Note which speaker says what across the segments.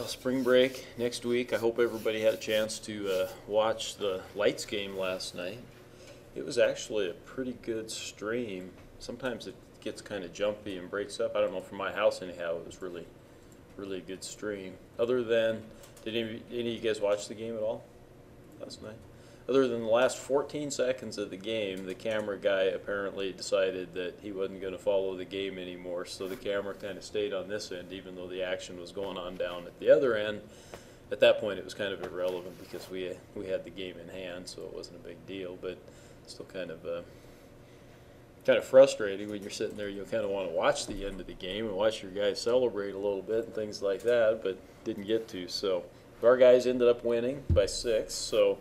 Speaker 1: spring break next week. I hope everybody had a chance to watch the Lights game last night. It was actually a pretty good stream. Sometimes it gets kind of jumpy and breaks up. I don't know, from my house anyhow, it was really a good stream. Other than, did any of you guys watch the game at all last night? Other than the last 14 seconds of the game, the camera guy apparently decided that he wasn't going to follow the game anymore, so the camera kind of stayed on this end even though the action was going on down at the other end. At that point it was kind of irrelevant because we had the game in hand, so it wasn't a big deal, but still kind of frustrating when you're sitting there. You kind of want to watch the end of the game and watch your guys celebrate a little bit and things like that, but didn't get to. So our guys ended up winning by 6, so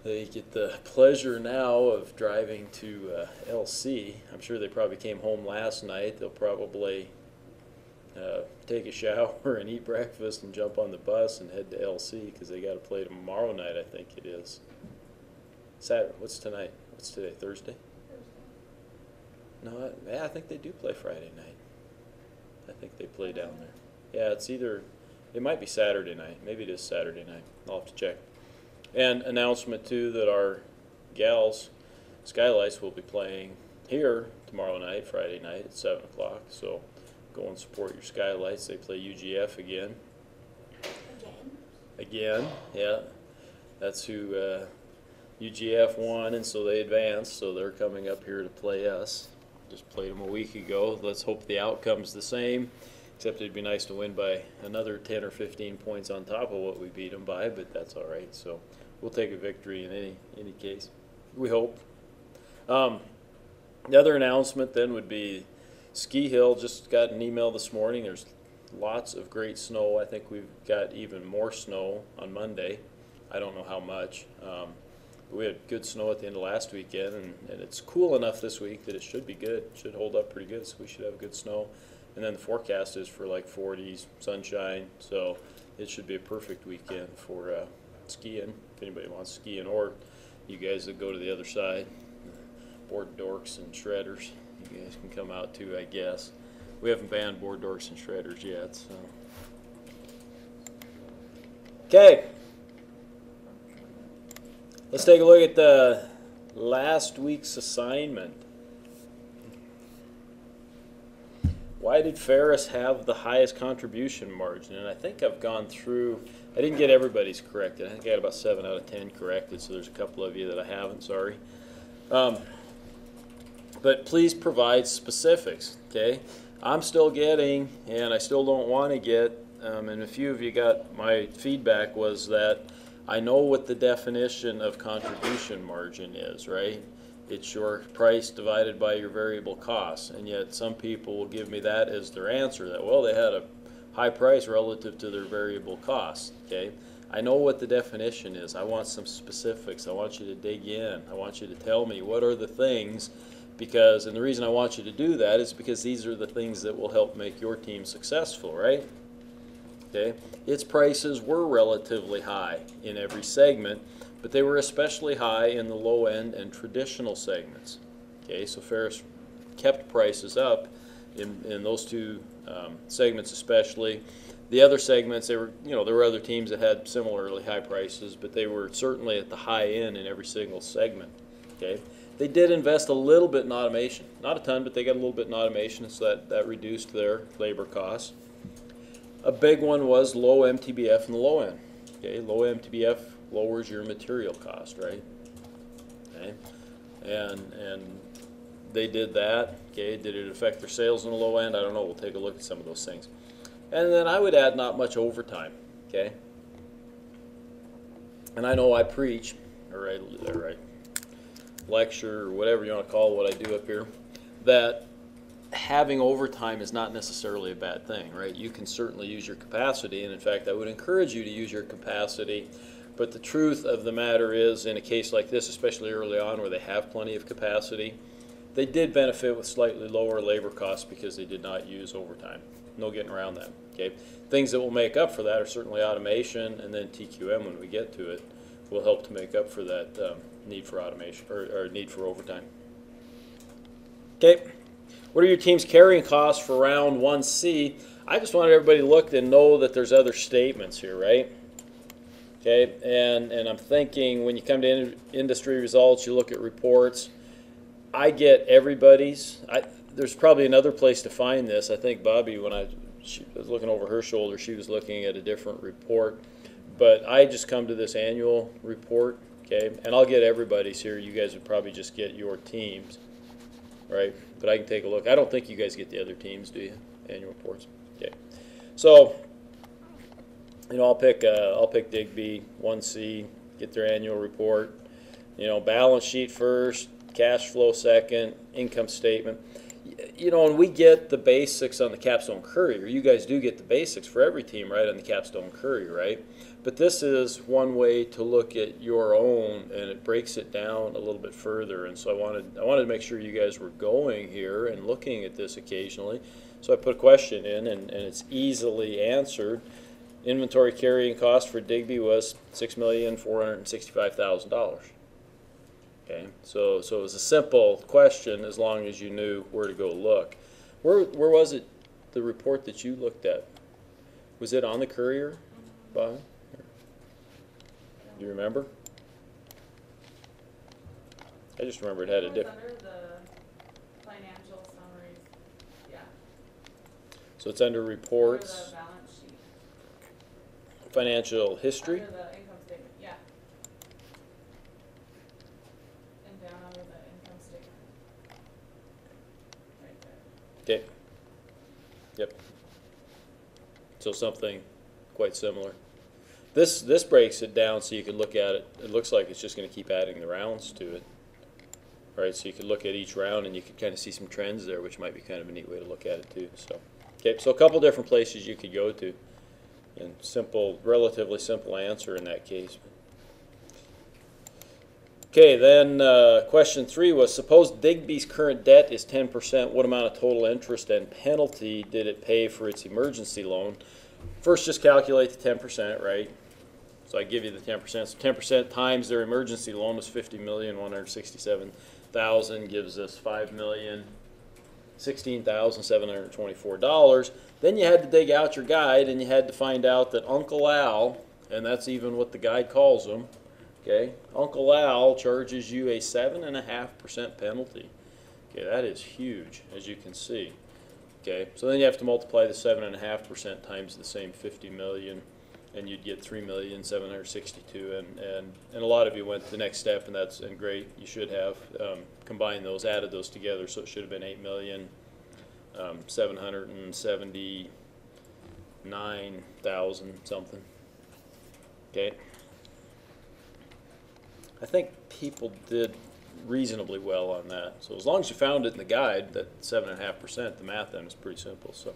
Speaker 1: they get the pleasure now of driving to LC. I'm sure they probably came home last night. They'll probably take a shower and eat breakfast and jump on the bus and head to LC because they got to play tomorrow night, I think it is. Saturday. What's tonight? What's today? Thursday? No, I think they do play Friday night. I think they play down there. Yeah, it might be Saturday night. Maybe it is Saturday night. I'll have to check. And announcement too that our gals, Skylights, will be playing here tomorrow night, Friday night at 7 o'clock. So go and support your Skylights. They play UGF again. Again, yeah. That's who UGF won, and so they advanced. So they're coming up here to play us. Just played them a week ago. Let's hope the outcome's the same. Except it'd be nice to win by another 10 or 15 points on top of what we beat them by, but that's all right. So we'll take a victory in any case. We hope. The other announcement then would be Ski Hill. Just got an email this morning. There's lots of great snow. I think we've got even more snow on Monday. I don't know how much. But we had good snow at the end of last weekend, and it's cool enough this week that it should be good. It should hold up pretty good, so we should have good snow. And then the forecast is for like 40s, sunshine, so it should be a perfect weekend for skiing, if anybody wants skiing, or you guys that go to the other side, board dorks and shredders, you guys can come out too, I guess. We haven't banned board dorks and shredders yet, so. Okay, let's take a look at the last week's assignment. Why did Ferris have the highest contribution margin? And I think I've gone through, I didn't get everybody's corrected. I think I got about 7 out of 10 corrected, so there's a couple of you that I haven't, sorry. But please provide specifics, okay? I'm still getting, and I still don't want to get, and a few of you got my feedback was that I know what the definition of contribution margin is, right? It's your price divided by your variable costs, and yet some people will give me that as their answer, that, well, they had a high price relative to their variable costs, okay? I know what the definition is. I want some specifics. I want you to dig in. I want you to tell me what are the things, because, and the reason I want you to do that is because these are the things that will help make your team successful, right? Okay? Its prices were relatively high in every segment, but they were especially high in the low end and traditional segments. Okay, so Ferris kept prices up in those two segments especially. The other segments, there were other teams that had similarly high prices, but they were certainly at the high end in every single segment. Okay, they did invest a little bit in automation, not a ton, but they got a little bit in automation, so that reduced their labor costs. A big one was low MTBF in the low end. Okay, low MTBF lowers your material cost, right? Okay, and they did that. Okay, did it affect their sales in the low end? I don't know. We'll take a look at some of those things. And then I would add not much overtime. Okay, and I know I preach, or I lecture, or whatever you want to call what I do up here, that having overtime is not necessarily a bad thing, right? You can certainly use your capacity, and in fact I would encourage you to use your capacity, but the truth of the matter is, in a case like this, especially early on where they have plenty of capacity, they did benefit with slightly lower labor costs because they did not use overtime. No getting around that. Okay, things that will make up for that are certainly automation, and then TQM when we get to it will help to make up for that need for automation or need for overtime. Okay. What are your team's carrying costs for round 1C? I just wanted everybody to look and know that there's other statements here, right? Okay, and I'm thinking when you come to industry results, you look at reports. I get everybody's. There's probably another place to find this. I think Bobby, when she was looking over her shoulder, she was looking at a different report. But I just come to this annual report, okay? And I'll get everybody's here. You guys would probably just get your teams, right? But I can take a look. I don't think you guys get the other teams, do you? Annual reports. Okay. So, you know, I'll pick Digby 1C, get their annual report. You know, balance sheet first, cash flow second, income statement. You know, and we get the basics on the Capstone Courier. You guys do get the basics for every team, right, on the Capstone Courier, right? But this is one way to look at your own, and it breaks it down a little bit further. And so I wanted to make sure you guys were going here and looking at this occasionally. So I put a question in, and it's easily answered. Inventory carrying cost for Digby was $6,465,000. Okay, so it was a simple question as long as you knew where to go look. Where was it, the report that you looked at? Was it on the Courier, Bob? Do you remember? I just remember it had a different.
Speaker 2: Under the financial summaries, yeah.
Speaker 1: So it's under reports.
Speaker 2: Under the balance sheet.
Speaker 1: Financial history.
Speaker 2: Under the income statement, yeah. And down under the income statement. Right there.
Speaker 1: Okay. Yep. So something quite similar. This breaks it down so you can look at it. It looks like it's just going to keep adding the rounds to it. Right, so you could look at each round and you could kind of see some trends there, which might be kind of a neat way to look at it too. So, okay, so a couple different places you could go to. And simple, relatively simple answer in that case. Okay, then question 3 was, suppose Digby's current debt is 10%. What amount of total interest and penalty did it pay for its emergency loan? First, just calculate the 10%, right? So I give you the 10%. So 10% times their emergency loan was $50,167,000, gives us $5,016,724. Then you had to dig out your guide and you had to find out that Uncle Al, and that's even what the guide calls him, okay? Uncle Al charges you a 7.5% penalty. Okay, that is huge, as you can see. Okay, so then you have to multiply the 7.5% times the same 50 million, and you'd get 3,762,000. And a lot of you went to the next step, and that's great. You should have combined those, added those together, so it should have been 8,779,000 something. Okay, I think people did reasonably well on that. So as long as you found it in the guide, that 7.5%, the math then is pretty simple. So,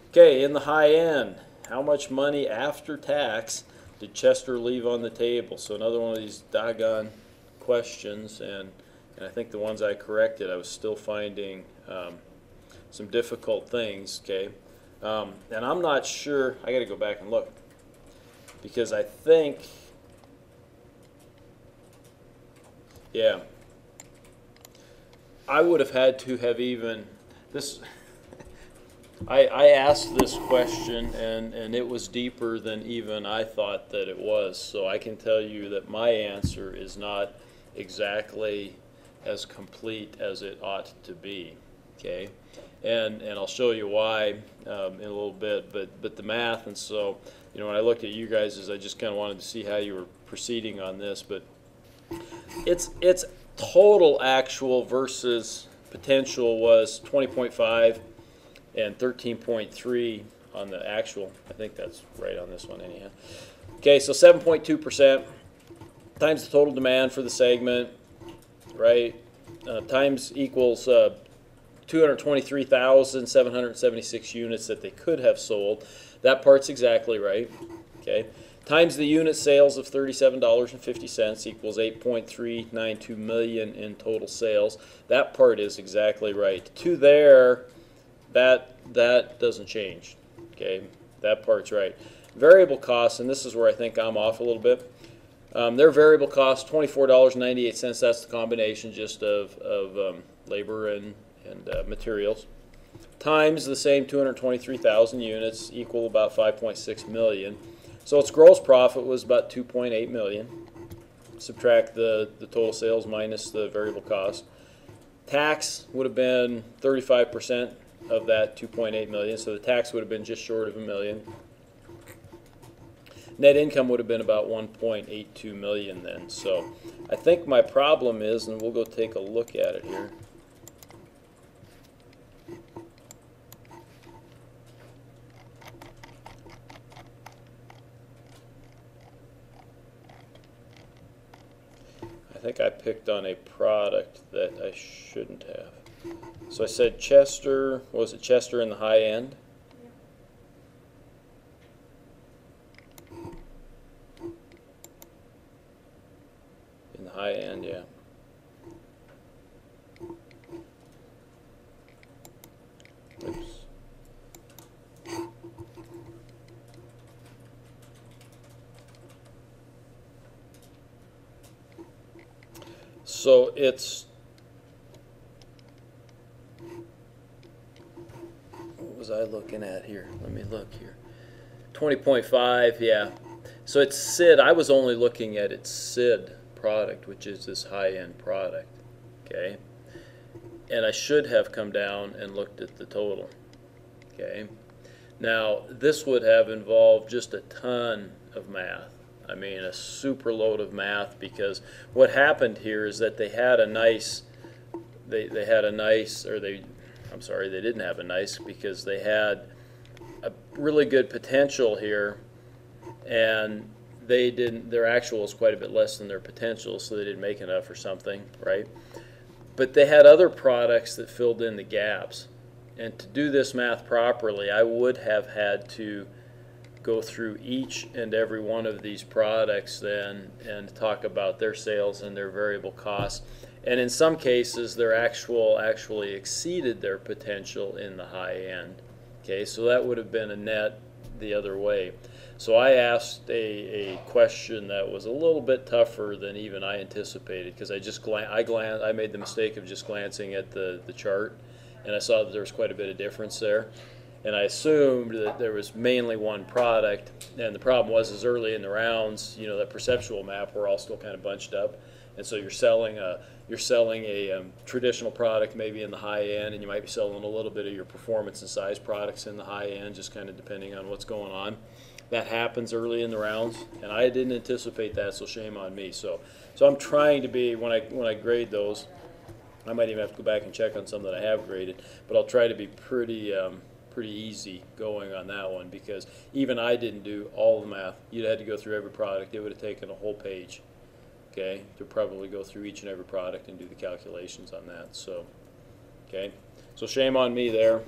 Speaker 1: okay, in the high end, how much money after tax did Chester leave on the table? So another one of these doggone questions, and I think the ones I corrected, I was still finding some difficult things. Okay, and I'm not sure. I got to go back and look because I think, yeah, I would have had to have even this. I asked this question, and it was deeper than even I thought that it was. So I can tell you that my answer is not exactly as complete as it ought to be. Okay, and I'll show you why in a little bit. But the math, and so you know, when I looked at you guys, I just kind of wanted to see how you were proceeding on this. But it's total actual versus potential was 20.5 and 13.3 on the actual. I think that's right on this one anyhow. Okay, so 7.2% times the total demand for the segment, right? Times equals 223,776 units that they could have sold. That part's exactly right. Okay. Times the unit sales of $37.50 equals 8.392 million in total sales. That part is exactly right. To there, that doesn't change. Okay, that part's right. Variable costs, and this is where I think I'm off a little bit. Their variable cost, $24.98. That's the combination just of labor and materials. times the same 223,000 units equal about 5.6 million. So its gross profit was about 2.8 million. Subtract the total sales minus the variable cost. Tax would have been 35% of that 2.8 million, so the tax would have been just short of $1 million. Net income would have been about 1.82 million then. So I think my problem is, and we'll go take a look at it here. I think I picked on a product that I shouldn't have. So I said Chester, was it Chester in the high end? In the high end, yeah. Oops. So it's, what was I looking at here? Let me look here. 20.5, yeah. So it's SID. I was only looking at its SID product, which is this high-end product, okay? And I should have come down and looked at the total, okay? Now, this would have involved just a ton of math. I mean, a super load of math, because what happened here is that they had a nice, they had a nice, or I'm sorry, they didn't have a nice, because they had a really good potential here, and they didn't, their actual was quite a bit less than their potential, so they didn't make enough or something, right? But they had other products that filled in the gaps. And to do this math properly, I would have had to go through each and every one of these products then and talk about their sales and their variable costs. And in some cases, their actually exceeded their potential in the high end. Okay, so that would have been a net the other way. So I asked a question that was a little bit tougher than even I anticipated, because I made the mistake of just glancing at the chart, and I saw that there was quite a bit of difference there. And I assumed that there was mainly one product, and the problem was early in the rounds, you know, that perceptual map, we're all still kind of bunched up, and so you're selling a traditional product maybe in the high end, and you might be selling a little bit of your performance and size products in the high end, just kind of depending on what's going on. That happens early in the rounds, and I didn't anticipate that, so shame on me. So I'm trying to be, when I grade those, I might even have to go back and check on some that I have graded, but I'll try to be pretty easy going on that one, because even I didn't do all the math. You'd had to go through every product. It would have taken a whole page, okay, to probably go through each and every product and do the calculations on that. So, okay, so shame on me there.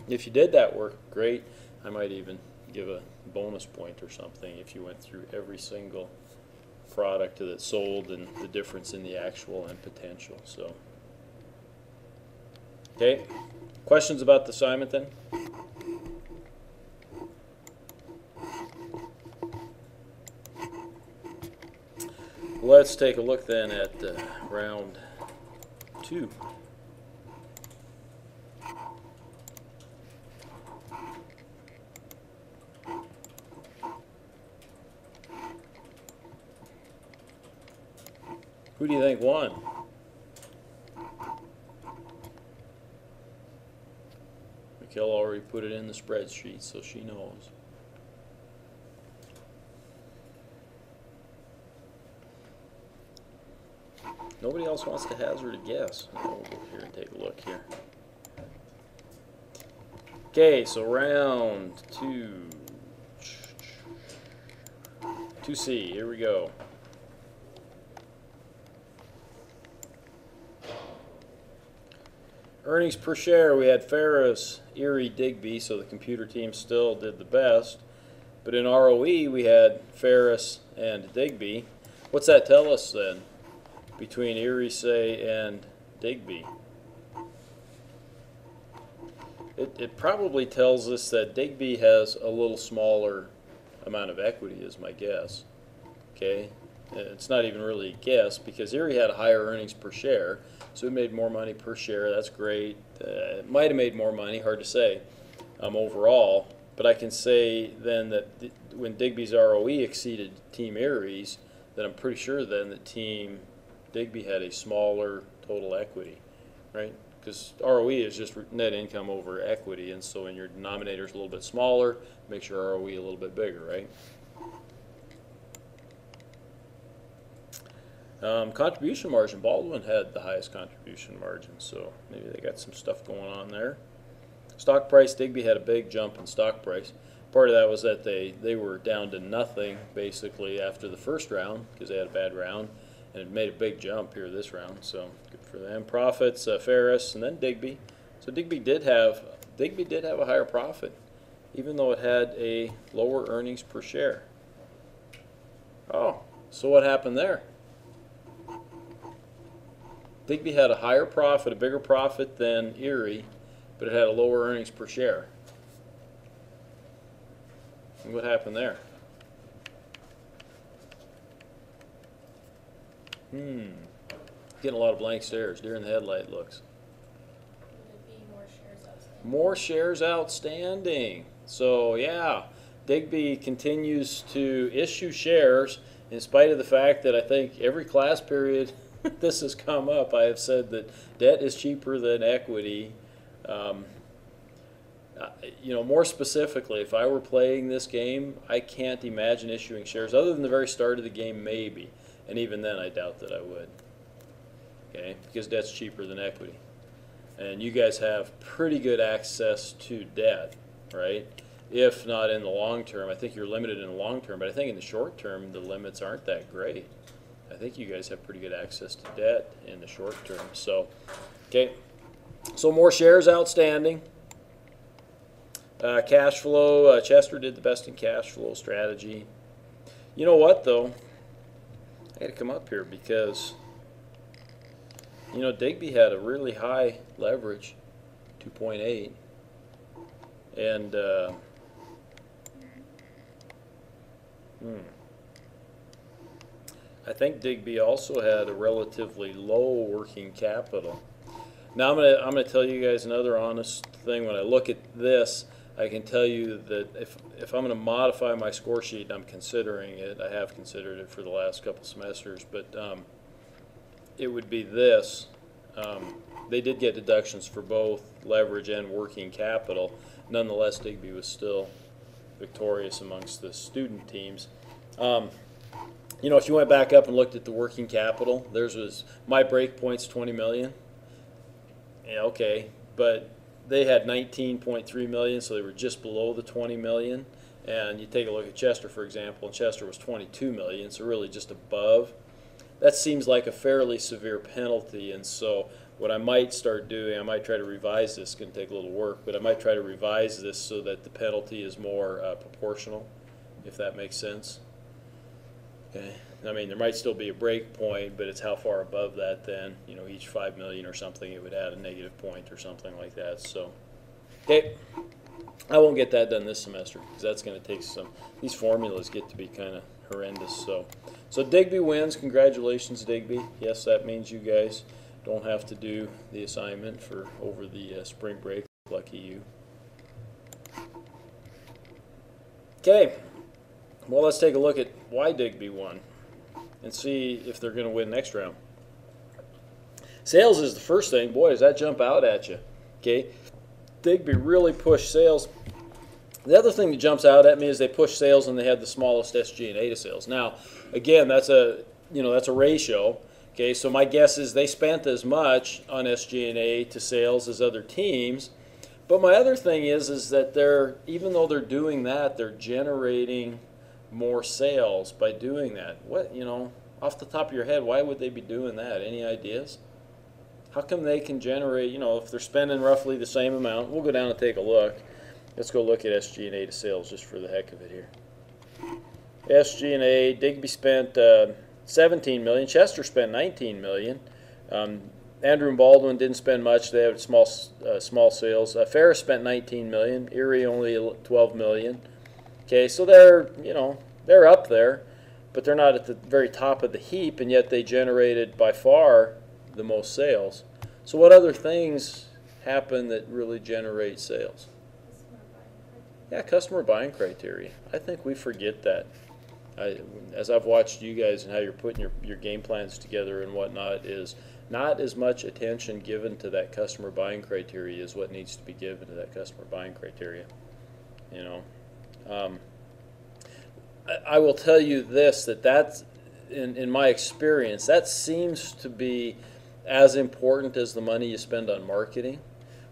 Speaker 1: If you did that work, great. I might even give a bonus point or something if you went through every single product that sold and the difference in the actual and potential. So, okay, questions about the assignment then? Let's take a look then at round 2. Who do you think won? Mikkel already put it in the spreadsheet, so she knows. Nobody else wants to hazard a guess. We'll go here and take a look here. Okay, so round 2. 2C, here we go. Earnings per share, we had Ferris, Erie, Digby, so the computer team still did the best. But in ROE, we had Ferris and Digby. What's that tell us then between Erie, say, and Digby? It probably tells us that Digby has a little smaller amount of equity, is my guess. Okay, It's not even really a guess because Erie had a higher earnings per share, so it made more money per share. That's great. It might have made more money, hard to say, overall. But I can say then that when Digby's ROE exceeded Team Erie's, then I'm pretty sure then that Team Digby had a smaller total equity, right? Because ROE is just net income over equity, and so when your denominator is a little bit smaller, makes your ROE a little bit bigger, right? Contribution margin, Baldwin had the highest contribution margin, so maybe they got some stuff going on there. Stock price, Digby had a big jump in stock price. Part of that was that they were down to nothing basically after the first round because they had a bad round, and it made a big jump here this round, so good for them. Profits, Ferris, and then Digby. So Digby did have a higher profit, even though it had a lower earnings per share. Oh, so what happened there? Digby had a higher profit, a bigger profit than Erie, but it had a lower earnings per share. And what happened there? Getting a lot of blank stares. Deer in the headlight looks.
Speaker 2: Would it be more shares outstanding?
Speaker 1: More shares outstanding. So yeah, Digby continues to issue shares in spite of the fact that I think every class period this has come up. I have said that debt is cheaper than equity. More specifically, if I were playing this game, I can't imagine issuing shares other than the very start of the game, maybe. And even then, I doubt that I would. Okay, because debt's cheaper than equity. And you guys have pretty good access to debt, right? If not in the long term. I think you're limited in the long term, but I think in the short term, the limits aren't that great. I think you guys have pretty good access to debt in the short term. So, okay, so more shares outstanding. Cash flow, Chester did the best in cash flow strategy. You know what, though? I got to come up here because, Digby had a really high leverage, 2.8. And, I think Digby also had a relatively low working capital. Now I'm gonna tell you guys another honest thing. When I look at this, I can tell you that if I'm going to modify my score sheet, I'm considering it. I have considered it for the last couple semesters, but it would be this. They did get deductions for both leverage and working capital. Nonetheless, Digby was still victorious amongst the student teams. If you went back up and looked at the working capital, theirs was my break point's 20 million. Yeah, okay, but they had 19.3 million, so they were just below the 20 million. And you take a look at Chester, for example, and Chester was 22 million, so really just above. That seems like a fairly severe penalty, and so what I might start doing, I might try to revise this. It's going to take a little work, but I might try to revise this so that the penalty is more proportional, if that makes sense. Okay. I mean, there might still be a break point, but it's how far above that then, each 5 million or something, it would add a negative point or something like that. So, okay, I won't get that done this semester because that's going to take some, these formulas get to be kind of horrendous. So Digby wins. Congratulations, Digby. Yes, that means you guys don't have to do the assignment for over the spring break. Lucky you. Okay, well, let's take a look at why Digby won and see if they're going to win next round. Sales is the first thing. Boy, does that jump out at you. Okay, Digby really pushed sales. The other thing that jumps out at me is they pushed sales and they had the smallest SG&A to sales. Now, again, that's a ratio. Okay, so my guess is they spent as much on SG&A to sales as other teams. But my other thing is that even though they're doing that, they're generating more sales by doing that. What, off the top of your head, why would they be doing that? Any ideas? How come they can generate, if they're spending roughly the same amount? We'll go down and take a look. Let's go look at SG&A to sales just for the heck of it here. SG&A, Digby spent 17 million. Chester spent 19 million. Andrew and Baldwin didn't spend much. They had small sales. Ferris spent 19 million. Erie only 12 million. Okay, so they're up there. but they're not at the very top of the heap, and yet they generated by far the most sales. So what other things happen that really generate sales? Yeah, customer buying criteria. I think we forget that. As I've watched you guys and how you're putting your game plans together and whatnot, is not as much attention given to that customer buying criteria as what needs to be given to that customer buying criteria. You know, I will tell you this, that's in my experience, that seems to be as important as the money you spend on marketing.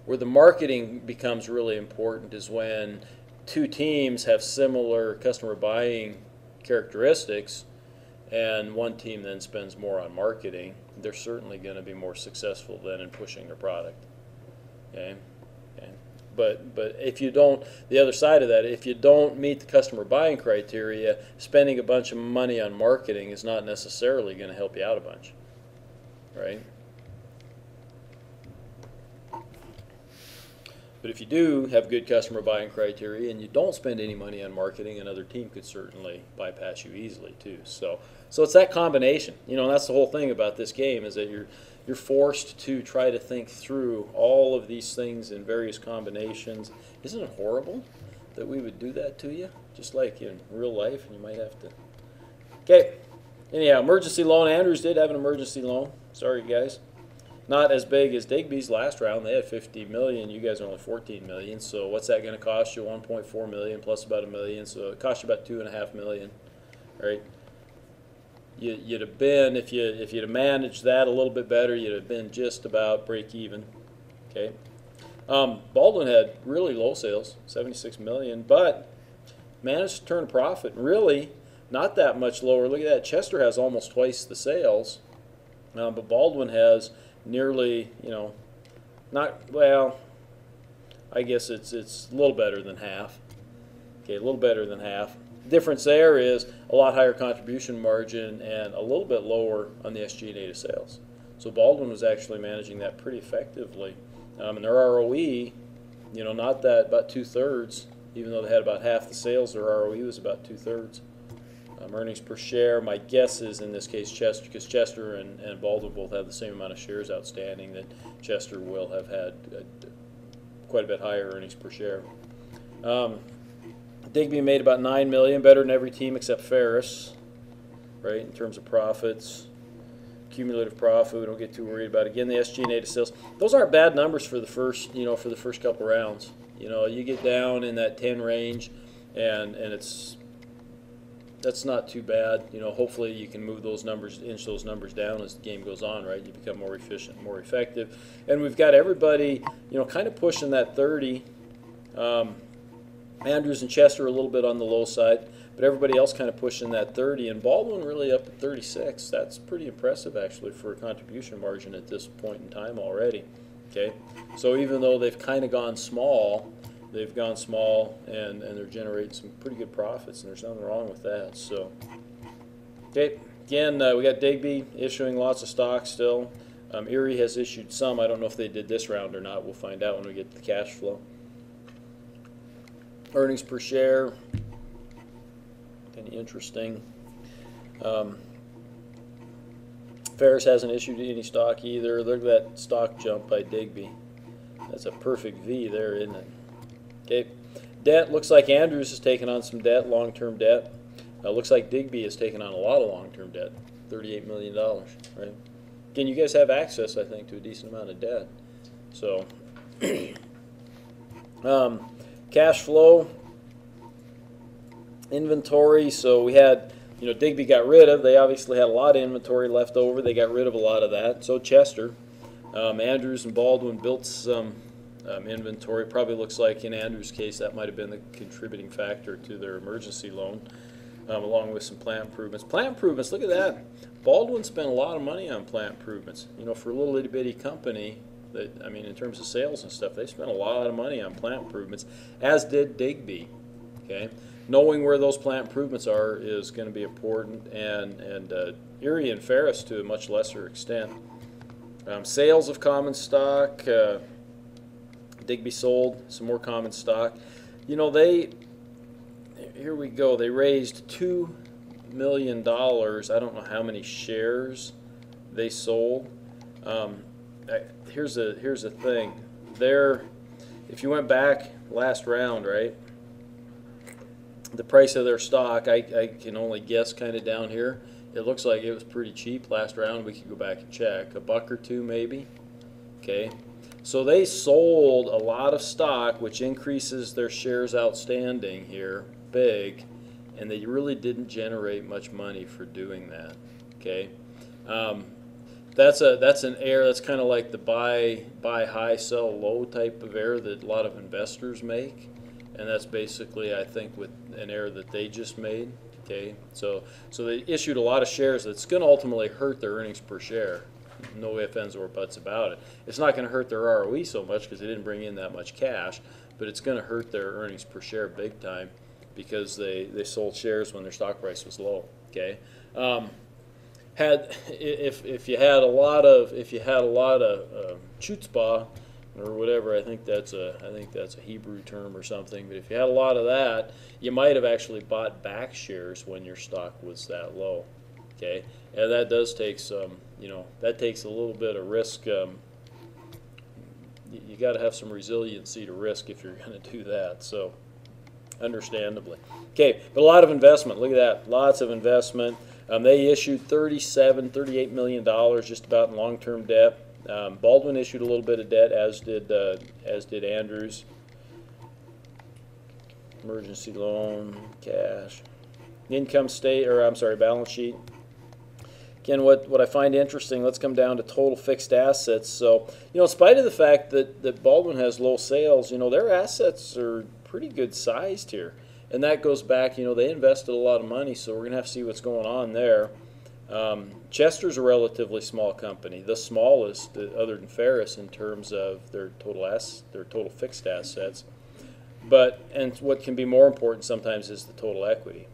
Speaker 1: Where the marketing becomes really important is when two teams have similar customer buying characteristics and one team then spends more on marketing. They're certainly going to be more successful then in pushing their product. Okay? But if you don't, the other side of that, if you don't meet the customer buying criteria, spending a bunch of money on marketing is not necessarily going to help you out a bunch, right? But if you do have good customer buying criteria and you don't spend any money on marketing, another team could certainly bypass you easily too. So it's that combination. You know, and that's the whole thing about this game, is that you're forced to try to think through all of these things in various combinations. Isn't it horrible that we would do that to you? Just like in real life, and you might have to. Okay. Anyhow, emergency loan. Andrews did have an emergency loan. Sorry, guys. Not as big as Digby's last round. They had $50 million. You guys are only $14 million. So what's that going to cost you? $1.4 million plus about $1 million. So it cost you about $2.5 million, right? You'd have been, if you'd have managed that a little bit better, you'd have been just about break even. Okay. Baldwin had really low sales, $76 million, but managed to turn a profit. Really, not that much lower. Look at that. Chester has almost twice the sales, but Baldwin has nearly, I guess it's a little better than half. Okay, a little better than half. Difference there is a lot higher contribution margin and a little bit lower on the SG&A to sales. So Baldwin was actually managing that pretty effectively. And their ROE, not that, about 2/3, even though they had about half the sales, their ROE was about 2/3. Earnings per share, my guess is in this case Chester, because Chester and Baldwin both have the same amount of shares outstanding, that Chester will have had quite a bit higher earnings per share. Digby made about $9 million, better than every team except Ferris, right, in terms of profits. Cumulative profit, we don't get too worried about. Again, the SG&A to sales, those aren't bad numbers for the first, for the first couple rounds. You get down in that 10 range, and that's not too bad. Hopefully you can move those numbers, inch those numbers down as the game goes on, right? You become more efficient, more effective. And we've got everybody, kind of pushing that 30. Andrews and Chester a little bit on the low side, but everybody else kind of pushing that 30. And Baldwin really up at 36. That's pretty impressive, actually, for a contribution margin at this point in time already. Okay, so even though they've kind of gone small, and they're generating some pretty good profits, and there's nothing wrong with that. So, okay, again, we got Digby issuing lots of stock still. Erie has issued some. I don't know if they did this round or not. We'll find out when we get to the cash flow. Earnings per share, kind of interesting. Ferris hasn't issued any stock either. Look at that stock jump by Digby. That's a perfect V there, isn't it? Okay, debt, looks like Andrews has taken on some debt, long-term debt. Looks like Digby has taken on a lot of long-term debt, $38 million, right? Again, you guys have access, I think, to a decent amount of debt. So, cash flow, inventory. So we had, Digby got rid of. They obviously had a lot of inventory left over. They got rid of a lot of that. So Chester, Andrews and Baldwin built some inventory. Probably looks like in Andrews' case that might have been the contributing factor to their emergency loan, along with some plant improvements. Plant improvements, look at that. Baldwin spent a lot of money on plant improvements. For a little itty bitty company, in terms of sales and stuff, they spent a lot of money on plant improvements, as did Digby. Okay, knowing where those plant improvements are is going to be important, and Erie and Ferris to a much lesser extent. Sales of common stock. Digby sold some more common stock. Here we go. They raised $2 million. I don't know how many shares they sold. Here's a thing. If you went back last round, right? The price of their stock, I can only guess kind of down here. It looks like it was pretty cheap last round. We could go back and check. $1 or $2 maybe. Okay. So they sold a lot of stock, which increases their shares outstanding here big, and they really didn't generate much money for doing that. Okay. That's an error. That's kind of like the buy high, sell low type of error that a lot of investors make. And that's basically, I think, with an error that they just made. Okay, so they issued a lot of shares that's going to ultimately hurt their earnings per share. No ifs, ands, or buts about it. It's not going to hurt their ROE so much because they didn't bring in that much cash, but it's going to hurt their earnings per share big time because they sold shares when their stock price was low. Okay, if you had a lot of chutzpah, or whatever, I think that's a Hebrew term or something. But if you had a lot of that, you might have actually bought back shares when your stock was that low. Okay, and that does take some, that takes a little bit of risk. You got to have some resiliency to risk if you're going to do that. So, understandably, okay, but a lot of investment. Look at that, lots of investment. They issued $38 million just about in long-term debt. Baldwin issued a little bit of debt, as did Andrews. Emergency loan, cash, balance sheet. Again, what I find interesting, let's come down to total fixed assets. So, in spite of the fact that Baldwin has low sales, their assets are pretty good sized here. And that goes back, they invested a lot of money, so we're going to have to see what's going on there. Chester's a relatively small company, the smallest other than Ferris in terms of their total fixed assets. And what can be more important sometimes is the total equity.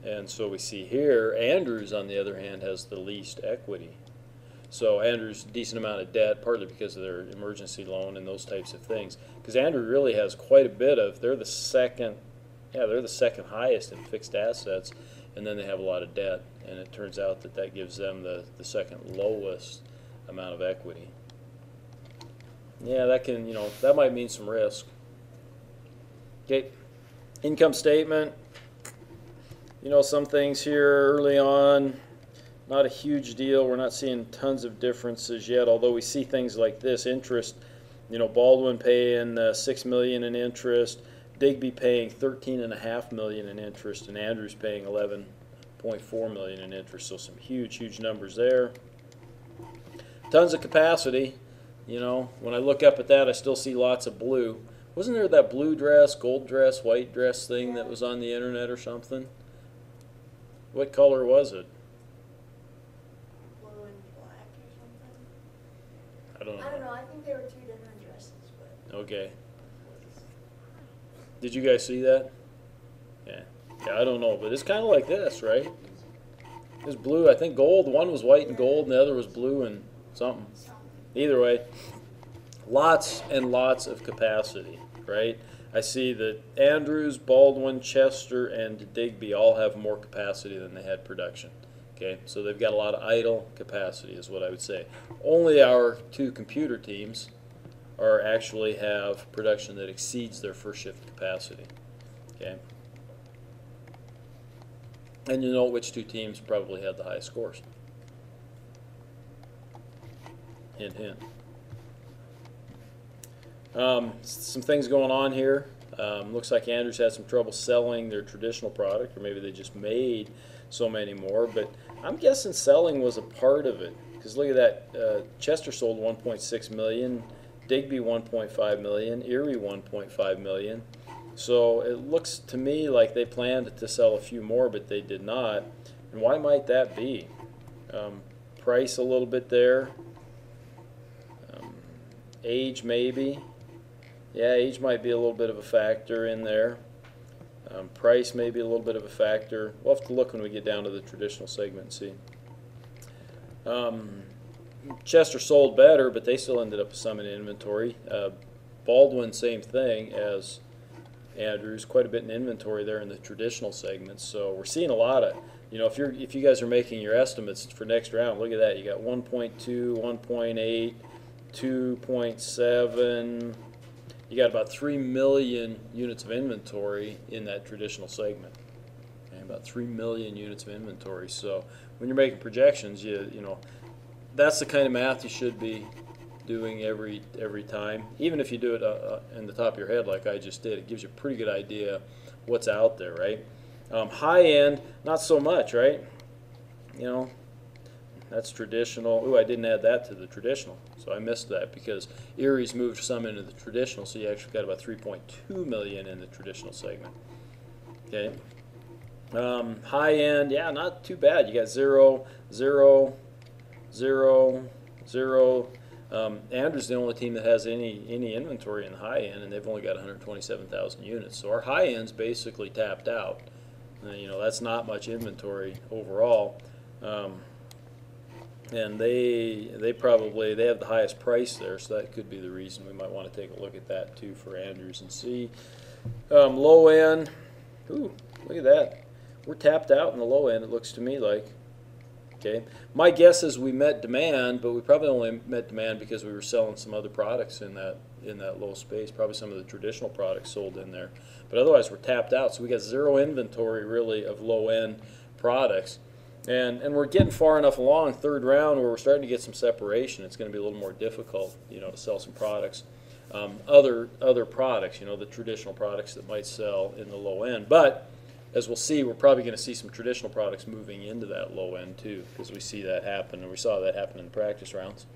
Speaker 1: And so we see here, Andrews, on the other hand, has the least equity. So Andrews, decent amount of debt, partly because of their emergency loan and those types of things. Because Andrews really has quite a bit of, they're the second highest in fixed assets, and then they have a lot of debt. And it turns out that gives them the second lowest amount of equity. Yeah, that might mean some risk. Okay, income statement. Some things here early on, not a huge deal. We're not seeing tons of differences yet, although we see things like this. Interest, Baldwin paying $6 million in interest, Digby paying $13.5 million in interest, and Andrews paying $11.4 million in interest. So some huge numbers there. Tons of capacity. When I look up at that, I still see lots of blue. Wasn't there that blue dress, gold dress, white dress thing that was on the internet or something? What color was it?
Speaker 2: Blue and black or something.
Speaker 1: I don't know.
Speaker 2: I think they were two different dresses, but.
Speaker 1: Okay. Did you guys see that? Yeah. Yeah, I don't know, but it's kind of like this, right? It's blue, I think gold. One was white and gold, and the other was blue and something. Either way, lots and lots of capacity, right? I see that Andrews, Baldwin, Chester, and Digby all have more capacity than they had production. Okay, so they've got a lot of idle capacity is what I would say. Only our two computer teams actually have production that exceeds their first shift capacity. Okay, and you know which two teams probably had the highest scores. Hint, hint. Some things going on here. Looks like Andrews had some trouble selling their traditional product, or maybe they just made so many more, but I'm guessing selling was a part of it, because look at that. Chester sold 1.6 million, Digby 1.5 million, Erie 1.5 million. So it looks to me like they planned to sell a few more, but they did not. And why might that be? Price a little bit there. Age maybe. Yeah, age might be a little bit of a factor in there. Price may be a little bit of a factor. We'll have to look when we get down to the traditional segment and see. Chester sold better, but they still ended up with some in inventory. Baldwin, same thing as Andrews, quite a bit in inventory there in the traditional segments. So we're seeing a lot of, if you guys are making your estimates for next round, look at that. You got 1.2, 1.8, 2.7. You got about 3 million units of inventory in that traditional segment. Okay, about 3 million units of inventory. So when you're making projections, that's the kind of math you should be doing every time. Even if you do it in the top of your head like I just did, it gives you a pretty good idea what's out there, right? High end, not so much, right? That's traditional. Ooh, I didn't add that to the traditional, so I missed that because Erie's moved some into the traditional, so you actually got about 3.2 million in the traditional segment. Okay. High end, yeah, not too bad. You got 0, 0, 0, 0. Andrew's the only team that has any inventory in the high end, and they've only got 127,000 units. So our high end's basically tapped out. That's not much inventory overall. And they have the highest price there, so that could be the reason. We might want to take a look at that too for Andrews and see. Low end, ooh, look at that. We're tapped out in the low end, it looks to me like. Okay, my guess is we met demand, but we probably only met demand because we were selling some other products in that low space. Probably some of the traditional products sold in there, but otherwise we're tapped out. So we got zero inventory really of low end products. And we're getting far enough along, third round, where we're starting to get some separation. It's going to be a little more difficult, to sell some products, other products, the traditional products that might sell in the low end. But as we'll see, we're probably going to see some traditional products moving into that low end too, because we see that happen, and we saw that happen in the practice rounds.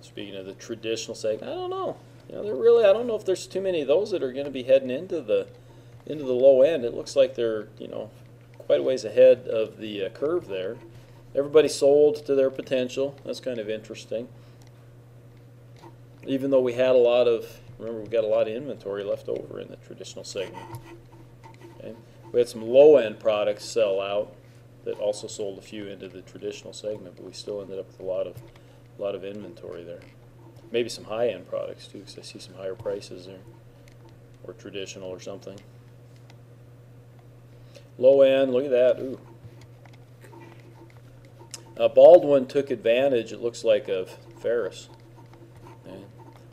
Speaker 1: Speaking of the traditional segment, I don't know. I don't know if there's too many of those that are going to be heading into the low end. It looks like they're, quite a ways ahead of the curve there. Everybody sold to their potential. That's kind of interesting. Even though we had remember we got a lot of inventory left over in the traditional segment. Okay. We had some low end products sell out that also sold a few into the traditional segment, but we still ended up with a lot of inventory there. Maybe some high end products too, because I see some higher prices there, or traditional or something. Low end, look at that. Ooh. Baldwin took advantage, it looks like, of Ferris. Okay.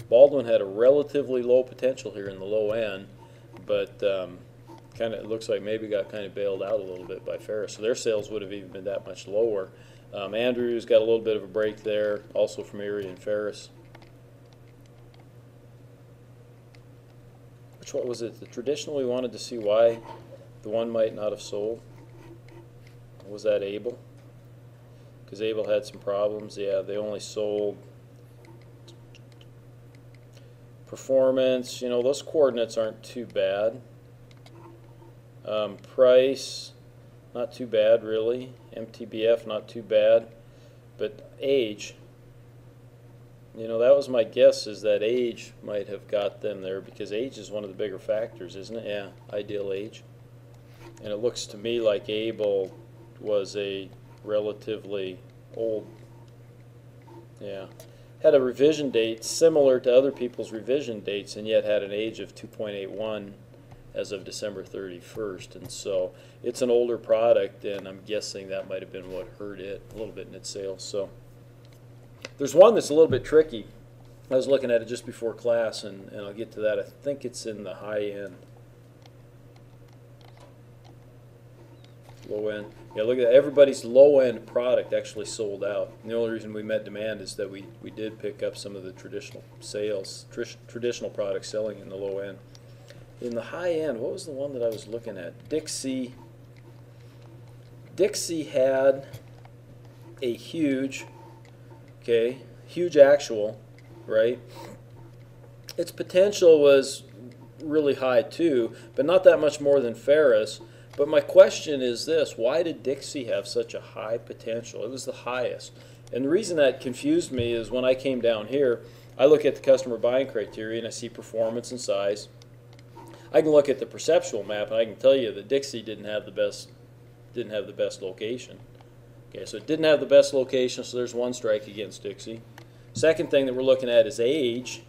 Speaker 1: Baldwin had a relatively low potential here in the low end, but it looks like maybe got kind of bailed out a little bit by Ferris. So their sales would have even been that much lower. Andrews got a little bit of a break there, also from Erie and Ferris. Which one was it? The traditional we wanted to see why the one might not have sold. Was that Able? Because Able had some problems. Yeah, they only sold. Performance, those coordinates aren't too bad. Price, not too bad really. MTBF, not too bad. But age, that was my guess, is that age might have got them there, because age is one of the bigger factors, isn't it? Yeah, ideal age. And it looks to me like Able was a relatively old, had a revision date similar to other people's revision dates, and yet had an age of 2.81 as of December 31st. And so it's an older product, and I'm guessing that might have been what hurt it a little bit in its sales. So there's one that's a little bit tricky. I was looking at it just before class, and I'll get to that. I think it's in the high end. Low end. Yeah, look at that. Everybody's low end product actually sold out. And the only reason we met demand is that we did pick up some of the traditional sales, traditional products selling in the low end. In the high end, what was the one that I was looking at? Dixie. Dixie had a huge actual, right? Its potential was really high too, but not that much more than Ferris. But my question is this: why did Dixie have such a high potential? It was the highest. And the reason that confused me is when I came down here, I look at the customer buying criteria and I see performance and size. I can look at the perceptual map and I can tell you that Dixie didn't have the best location. Okay, so it didn't have the best location, so there's one strike against Dixie. Second thing that we're looking at is age.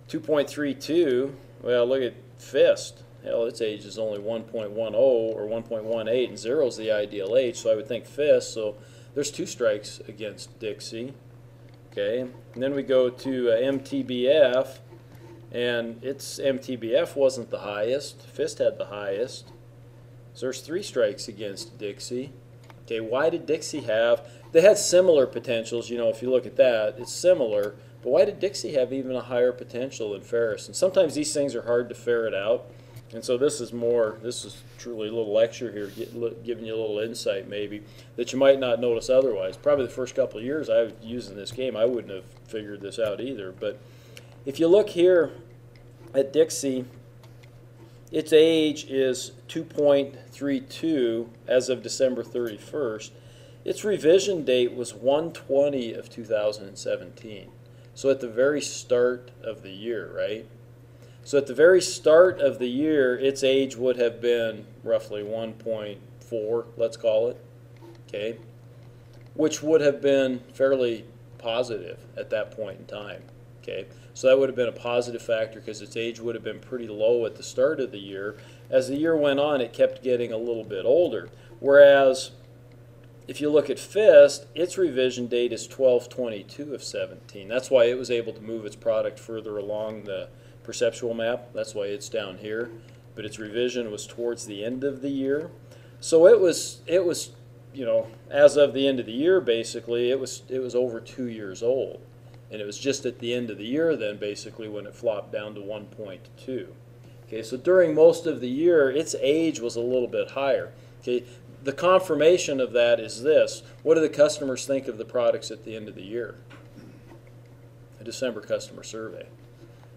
Speaker 1: 2.32. Well, look at Fist. Hell, its age is only 1.10 or 1.18, and 0 is the ideal age, so I would think Fist. So there's 2 strikes against Dixie. Okay, and then we go to MTBF, and its MTBF wasn't the highest. Fist had the highest. So there's 3 strikes against Dixie. Okay, why did Dixie have? They had similar potentials, you know, if you look at that, it's similar. But why did Dixie have even a higher potential than Ferris? And sometimes these things are hard to ferret out. And so this is truly a little lecture here, giving you a little insight maybe that you might not notice otherwise. Probably the first couple of years I was using this game, I wouldn't have figured this out either. But if you look here at Dixie, its age is 2.32 as of December 31st. Its revision date was 1/20 of 2017. So at the very start of the year, right? So at the very start of the year, its age would have been roughly 1.4, let's call it, okay? Which would have been fairly positive at that point in time, okay? So that would have been a positive factor because its age would have been pretty low at the start of the year. As the year went on, it kept getting a little bit older. Whereas if you look at Fist, its revision date is 12/22 of 17. That's why it was able to move its product further along the perceptual map. That's why it's down here. But its revision was towards the end of the year. So it was, you know, as of the end of the year, basically, it was over 2 years old. And it was just at the end of the year then, basically, when it flopped down to 1.2. Okay, so during most of the year, its age was a little bit higher. Okay, the confirmation of that is this. What do the customers think of the products at the end of the year? A December customer survey.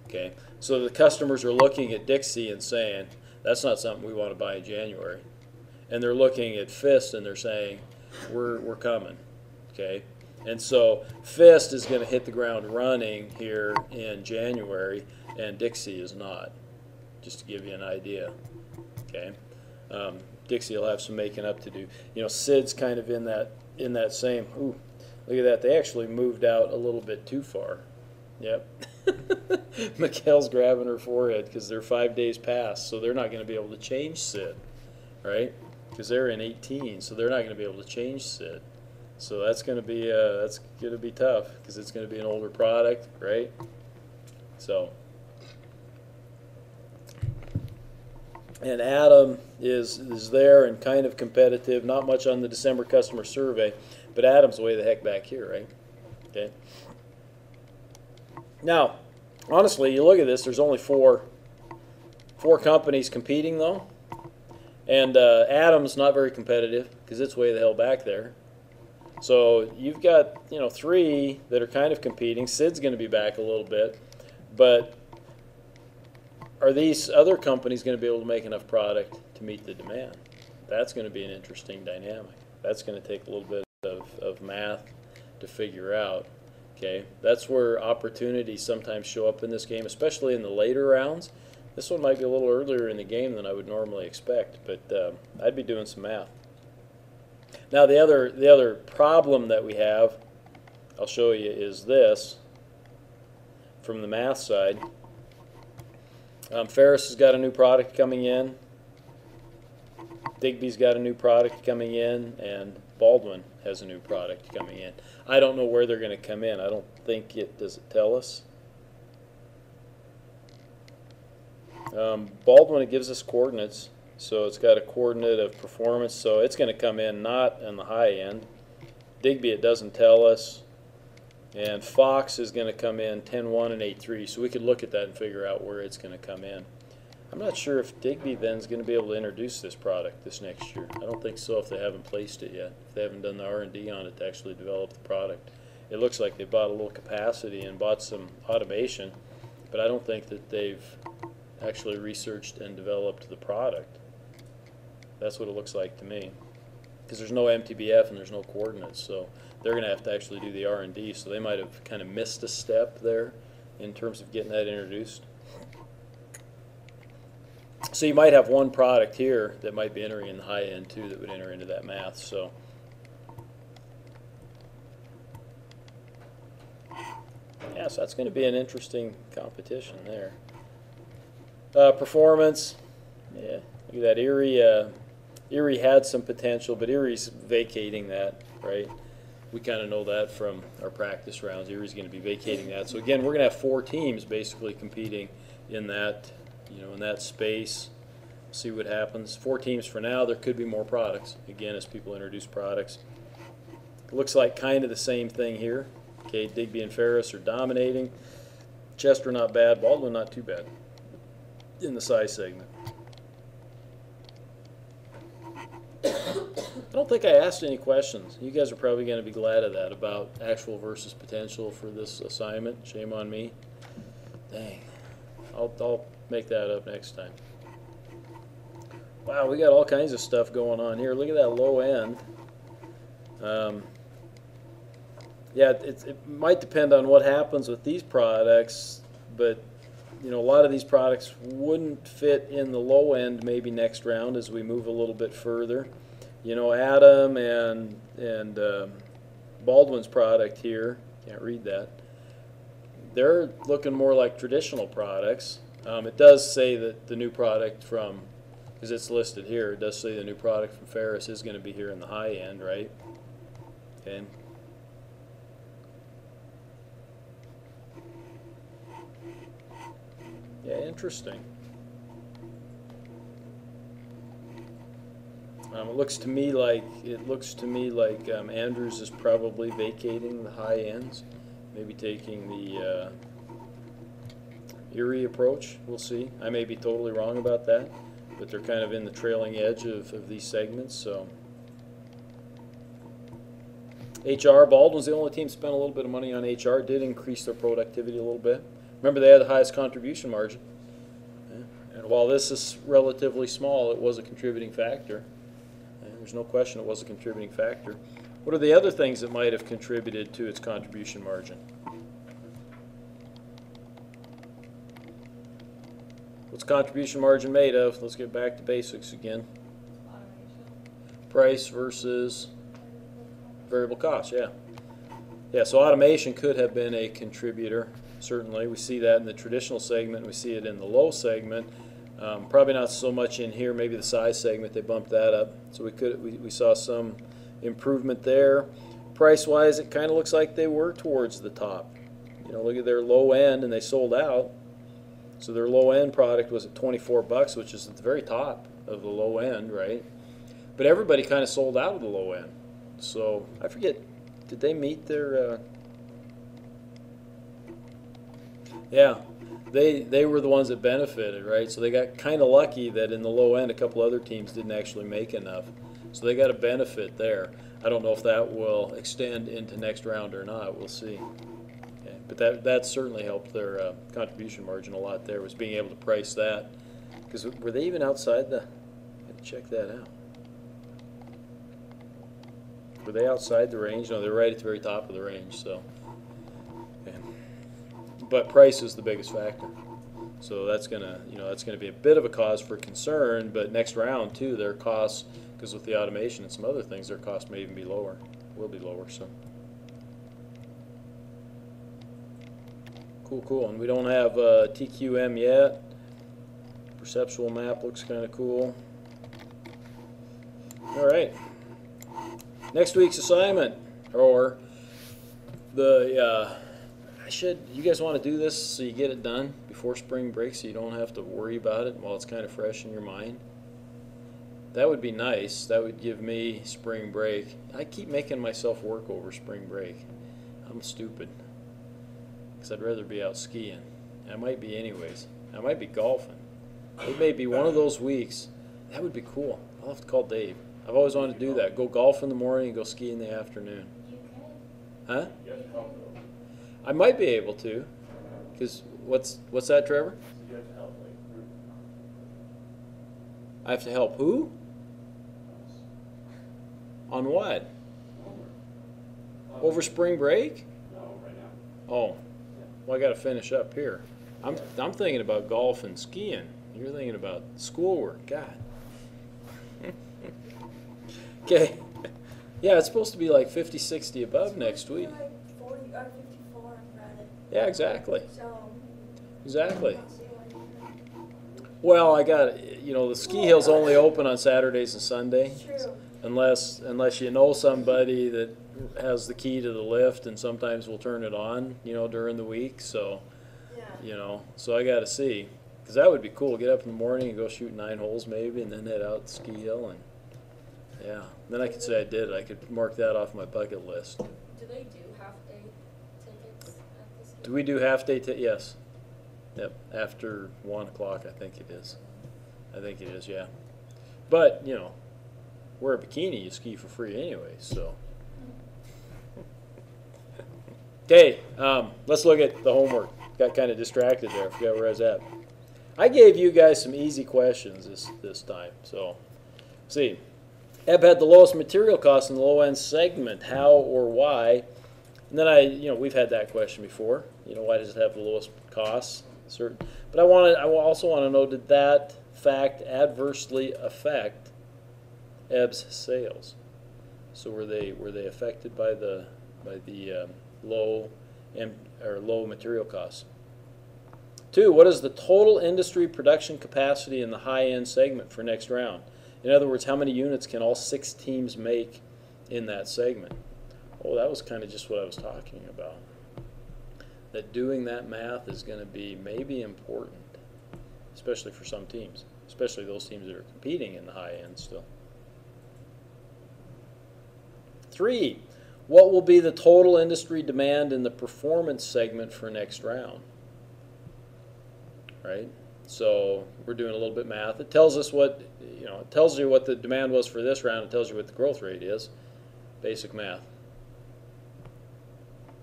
Speaker 1: Okay, so the customers are looking at Dixie and saying, that's not something we want to buy in January. And they're looking at Fist and they're saying, we're coming. Okay, and so Fist is going to hit the ground running here in January, and Dixie is not, just to give you an idea. Okay, Dixie will have some making up to do. You know, Sid's kind of in that same. Ooh, look at that. They actually moved out a little bit too far. Yep. Mikhail's grabbing her forehead because they're 5 days past, so they're not going to be able to change Sid, right? Because they're in 18, so they're not going to be able to change Sid. So that's going to be tough because it's going to be an older product, right? So, and Adam is there and kind of competitive. Not much on the December customer survey, but Adam's way the heck back here, right? Okay. Now, honestly, you look at this, there's only four companies competing, though. And Adam's not very competitive because it's way the hell back there. So you've got, you know, 3 that are kind of competing. Sid's going to be back a little bit. But are these other companies going to be able to make enough product to meet the demand? That's going to be an interesting dynamic. That's going to take a little bit of math to figure out. Okay, that's where opportunities sometimes show up in this game, especially in the later rounds. This one might be a little earlier in the game than I would normally expect, but I'd be doing some math. Now the other problem that we have, I'll show you, is this from the math side. Ferris has got a new product coming in. Digby's got a new product coming in, and Baldwin has a new product coming in. I don't know where they're going to come in. I don't think does it tell us? Baldwin, it gives us coordinates. So it's got a coordinate of performance. So it's going to come in not on the high end. Digby, it doesn't tell us. And Fox is going to come in 10-1 and 8-3. So we could look at that and figure out where it's going to come in. I'm not sure if Digby then is going to be able to introduce this product this next year. I don't think so if they haven't placed it yet, if they haven't done the R&D on it to actually develop the product. It looks like they bought a little capacity and bought some automation, but I don't think that they've actually researched and developed the product. That's what it looks like to me, because there's no MTBF and there's no coordinates, so they're going to have to actually do the R&D, so they might have kind of missed a step there in terms of getting that introduced. So you might have one product here that might be entering in the high end too that would enter into that math. So Yeah, so that's going to be an interesting competition there. Performance, yeah, look at that. Erie had some potential, but Erie's vacating that, right? We kind of know that from our practice rounds. Erie's going to be vacating that. So again, we're going to have 4 teams basically competing in that, in that space. See what happens. 4 teams for now. There could be more products, again, as people introduce products. It looks like kind of the same thing here. Okay, Digby and Ferris are dominating. Chester not bad. Baldwin not too bad in the size segment. I don't think I asked any questions. You guys are probably going to be glad of that about actual versus potential for this assignment. Shame on me. Dang. I'll make that up next time. Wow, we got all kinds of stuff going on here. Look at that low end. Yeah, it might depend on what happens with these products, but a lot of these products wouldn't fit in the low end maybe next round as we move a little bit further. Adam and Baldwin's product here, can't read that, they're looking more like traditional products. It does say that the new product from, because it's listed here, it does say the new product from Ferris is going to be here in the high end, right? Okay. Yeah, interesting. It looks to me like Andrews is probably vacating the high ends, maybe taking the Erie approach. We'll see. I may be totally wrong about that, but they're kind of in the trailing edge of these segments. So HR, Baldwin's the only team spent a little bit of money on HR. Did increase their productivity a little bit. Remember, they had the highest contribution margin. And while this is relatively small, it was a contributing factor. There's no question it was a contributing factor. What are the other things that might have contributed to its contribution margin? What's contribution margin made of? Let's get back to basics again. Price versus variable cost, yeah. Yeah, so automation could have been a contributor, certainly. We see that in the traditional segment. We see it in the low segment. Probably not so much in here, maybe the size segment, they bumped that up. So we saw some improvement there. Price-wise, it kind of looks like they were towards the top. Look at their low end, and they sold out. So their low end product was at 24 bucks, which is at the very top of the low end, right? But everybody kind of sold out of the low end. So I forget, did they meet their? Yeah. They were the ones that benefited, right? So they got kind of lucky that in the low end a couple other teams didn't actually make enough. So they got a benefit there. I don't know if that will extend into next round or not. We'll see. Okay. But that certainly helped their contribution margin a lot there, was being able to price that. Because were they even outside the, I gotta check that out. Were they outside the range? No, they're right at the very top of the range. So. Okay. But price is the biggest factor, so that's gonna be a bit of a cause for concern. But next round too, their costs, because with the automation and some other things, their costs may even be lower, will be lower. So cool. And we don't have TQM yet. Perceptual map looks kind of cool. All right, next week's assignment, or the. You guys want to do this so you get it done before spring break so you don't have to worry about it while it's kind of fresh in your mind? That would be nice. That would give me spring break. I keep making myself work over spring break. I'm stupid. Because I'd rather be out skiing. I might be anyways. I might be golfing. It may be one of those weeks. That would be cool. I'll have to call Dave. I've always wanted to do that. Go golf in the morning and go ski in the afternoon. Huh? I might be able to, because what's that, Trevor?
Speaker 3: You have to help,
Speaker 1: I have to help who? On what? Over spring break?
Speaker 3: No, right now.
Speaker 1: Oh, well, I got to finish up here. I'm thinking about golf and skiing. You're thinking about schoolwork. God. Okay. Yeah, it's supposed to be like 50, 60 above next week.
Speaker 2: Like 40 or 54 on Friday.
Speaker 1: Yeah, exactly.
Speaker 2: So.
Speaker 1: Exactly.
Speaker 2: Not see one.
Speaker 1: Well, I got, the ski hill's only open on Saturdays and Sundays.
Speaker 2: True.
Speaker 1: Unless you know somebody that has the key to the lift, and sometimes we'll turn it on, during the week. So,
Speaker 2: Yeah.
Speaker 1: so I got to see, because that would be cool. Get up in the morning and go shoot 9 holes maybe, and then head out to ski hill, and yeah, then I could say I did it. I could mark that off my bucket list.
Speaker 4: Do they do half-day tickets at the ski?
Speaker 1: Do we do half-day? Yes. Yep. After 1 o'clock, I think it is. I think it is. Yeah. But wear a bikini, you ski for free anyway. So. Okay. Let's look at the homework. Got kind of distracted there. I forgot where I was at. I gave you guys some easy questions this time. So, see. Ebb had the lowest material cost in the low end segment. How or why? And then we've had that question before. Why does it have the lowest costs? Certain. But I also want to know, did that fact adversely affect Ebb's sales? So were they affected by the low material costs? 2, what is the total industry production capacity in the high end segment for next round? In other words, how many units can all 6 teams make in that segment? Oh, that was kind of just what I was talking about. That doing that math is going to be maybe important, especially for some teams, especially those teams that are competing in the high end still. 3, what will be the total industry demand in the performance segment for next round? Right? So we're doing a little bit of math. It tells us it tells you what the demand was for this round. It tells you what the growth rate is. Basic math.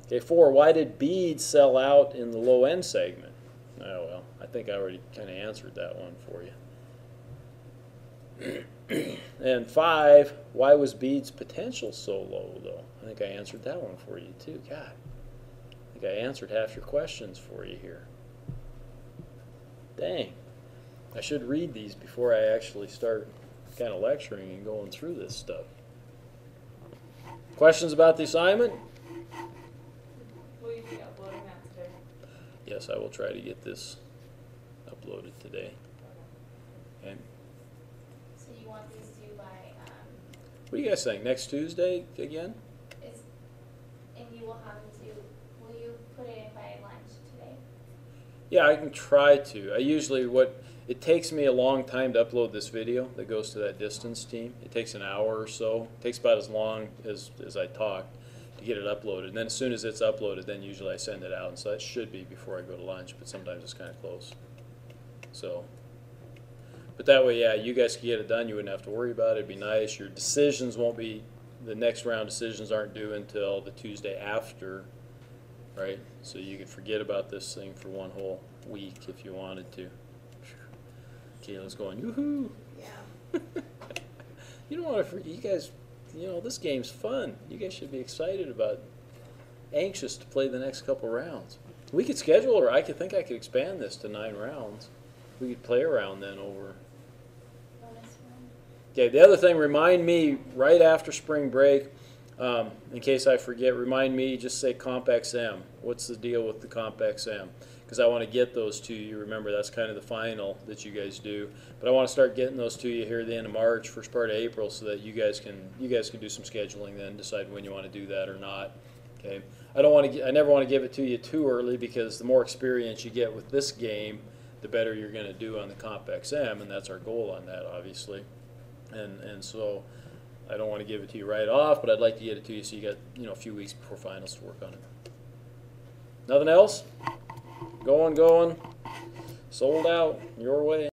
Speaker 1: Okay, 4, why did beads sell out in the low end segment? Oh, well, I think I already kind of answered that one for you. And 5, why was beads potential so low, though? I think I answered that one for you, too. God, I think I answered half your questions for you here. Dang. I should read these before I actually start kind of lecturing and going through this stuff. Questions about the assignment?
Speaker 4: Will you be uploading that today?
Speaker 1: Yes, I will try to get this uploaded today. Okay.
Speaker 5: So you want these due by,
Speaker 1: What do you guys think? Next Tuesday again?
Speaker 5: and you will have them due, will you put it in by lunch today?
Speaker 1: Yeah, I can try to. It takes me a long time to upload this video that goes to that distance team. It takes an hour or so. It takes about as long as I talk to get it uploaded. And then as soon as it's uploaded, then usually I send it out. And so that should be before I go to lunch, but sometimes it's kind of close. So, but that way, yeah, you guys can get it done. You wouldn't have to worry about it. It'd be nice. Your decisions won't be, the next round decisions aren't due until the Tuesday after, right? So you could forget about this thing for one whole week if you wanted to. Kayla's going, yoo-hoo.
Speaker 2: Yeah.
Speaker 1: You don't want to, you guys, this game's fun. You guys should be excited about, anxious to play the next couple rounds. We could schedule, or I could expand this to 9 rounds. We could play around then over.
Speaker 5: Bonus round?
Speaker 1: Okay, the other thing, remind me right after spring break, in case I forget, remind me, just say Comp XM. What's the deal with the Comp XM? Because I want to get those to you. Remember, that's kind of the final that you guys do. But I want to start getting those to you here at the end of March, first part of April, so that you guys can do some scheduling then, decide when you want to do that or not. Okay. I never want to give it to you too early, because the more experience you get with this game, the better you're going to do on the Comp XM, and that's our goal on that, obviously. And so I don't want to give it to you right off, but I'd like to get it to you so you got a few weeks before finals to work on it. Nothing else? Going. Sold out. Your way.